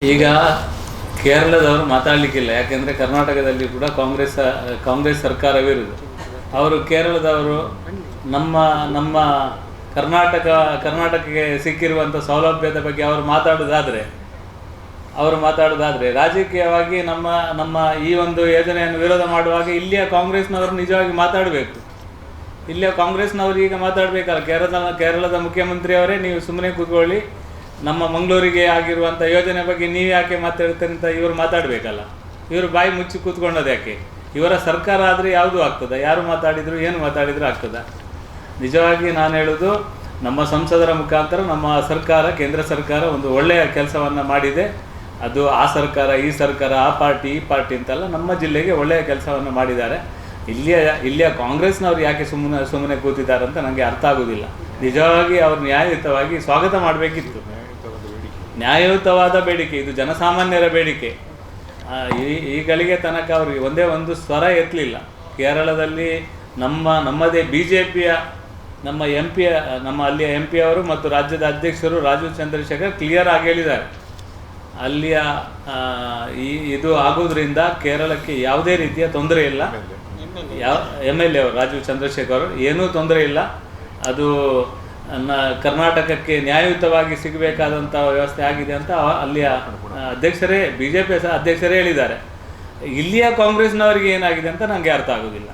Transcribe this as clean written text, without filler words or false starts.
ಈಗ ಕೇರಳದವರು ಮಾತಾಡಲಿಕ್ಕಿಲ್ಲ, ಯಾಕೆಂದರೆ ಕರ್ನಾಟಕದಲ್ಲಿ ಕೂಡ ಕಾಂಗ್ರೆಸ್ ಸರ್ಕಾರವಿರುವುದು. ಅವರು ಕೇರಳದವರು ನಮ್ಮ ನಮ್ಮ ಕರ್ನಾಟಕಕ್ಕೆ ಸಿಕ್ಕಿರುವಂಥ ಸೌಲಭ್ಯದ ಬಗ್ಗೆ ಅವರು ಮಾತಾಡೋದಾದರೆ ರಾಜಕೀಯವಾಗಿ ನಮ್ಮ ಈ ಒಂದು ಯೋಜನೆಯನ್ನು ವಿರೋಧ ಮಾಡುವಾಗ ಇಲ್ಲಿಯ ಕಾಂಗ್ರೆಸ್ನವರು ನಿಜವಾಗಿ ಮಾತಾಡಬೇಕು. ಇಲ್ಲಿಯ ಕಾಂಗ್ರೆಸ್ನವರು ಈಗ ಮಾತಾಡಬೇಕಲ್ಲ. ಕೇರಳದ ಮುಖ್ಯಮಂತ್ರಿಯವರೇ ನೀವು ಸುಮ್ಮನೆ ಕೂತ್ಕೊಳ್ಳಿ, ನಮ್ಮ ಮಂಗಳೂರಿಗೆ ಆಗಿರುವಂಥ ಯೋಜನೆ ಬಗ್ಗೆ ನೀವು ಯಾಕೆ ಮಾತಾಡ್ತೀರಿ ಅಂತ ಇವರು ಮಾತಾಡಬೇಕಲ್ಲ. ಇವರು ಬಾಯಿ ಮುಚ್ಚಿ ಕೂತ್ಕೊಂಡದ್ದು ಯಾಕೆ? ಇವರ ಸರ್ಕಾರ ಆದರೆ ಯಾವುದೂ ಆಗ್ತದೆ, ಯಾರು ಮಾತಾಡಿದ್ರು ಏನು ಮಾತಾಡಿದರೂ ಆಗ್ತದೆ. ನಿಜವಾಗಿ ನಾನು ಹೇಳೋದು, ನಮ್ಮ ಸಂಸದರ ಮುಖಾಂತರ ನಮ್ಮ ಸರ್ಕಾರ, ಕೇಂದ್ರ ಸರ್ಕಾರ ಒಂದು ಒಳ್ಳೆಯ ಕೆಲಸವನ್ನು ಮಾಡಿದೆ. ಅದು ಆ ಸರ್ಕಾರ ಈ ಸರ್ಕಾರ, ಆ ಪಾರ್ಟಿ ಈ ಪಾರ್ಟಿ ಅಂತಲ್ಲ, ನಮ್ಮ ಜಿಲ್ಲೆಗೆ ಒಳ್ಳೆಯ ಕೆಲಸವನ್ನು ಮಾಡಿದ್ದಾರೆ. ಇಲ್ಲಿಯ ಕಾಂಗ್ರೆಸ್ನವ್ರು ಯಾಕೆ ಸುಮ್ಮನೆ ಕೂತಿದ್ದಾರೆ ಅಂತ ನನಗೆ ಅರ್ಥ ಆಗೋದಿಲ್ಲ. ನಿಜವಾಗಿ ಅವರು ನ್ಯಾಯಯುತವಾಗಿ ಸ್ವಾಗತ ಮಾಡಬೇಕಿತ್ತು. ನ್ಯಾಯಯುತವಾದ ಬೇಡಿಕೆ ಇದು, ಜನಸಾಮಾನ್ಯರ ಬೇಡಿಕೆ. ಈ ಗಳಿಗೆ ತನಕ ಅವರು ಒಂದೇ ಒಂದು ಸ್ವರ ಎತ್ತಲಿಲ್ಲ. ಕೇರಳದಲ್ಲಿ ನಮ್ಮದೇ BJPಯ ನಮ್ಮ ಅಲ್ಲಿಯ MP ಅವರು ಮತ್ತು ರಾಜ್ಯದ ಅಧ್ಯಕ್ಷರು ರಾಜೀವ್ ಚಂದ್ರಶೇಖರ್ ಕ್ಲಿಯರ್ ಆಗಿ ಹೇಳಿದ್ದಾರೆ, ಅಲ್ಲಿಯ ಇದು ಆಗೋದ್ರಿಂದ ಕೇರಳಕ್ಕೆ ಯಾವುದೇ ರೀತಿಯ ತೊಂದರೆ ಇಲ್ಲ. MLA ಅವರು ರಾಜೀವ್ ಚಂದ್ರಶೇಖರ್ ಏನೂ ತೊಂದರೆ ಇಲ್ಲ. ಅದು ಕರ್ನಾಟಕಕ್ಕೆ ನ್ಯಾಯಯುತವಾಗಿ ಸಿಗಬೇಕಾದಂಥ ವ್ಯವಸ್ಥೆ ಆಗಿದೆ ಅಂತ ಅಲ್ಲಿಯ BJP ಅಧ್ಯಕ್ಷರೇ ಹೇಳಿದ್ದಾರೆ. ಇಲ್ಲಿಯ ಕಾಂಗ್ರೆಸ್ನವರಿಗೆ ಏನಾಗಿದೆ ಅಂತ ನನಗೆ ಅರ್ಥ ಆಗೋದಿಲ್ಲ.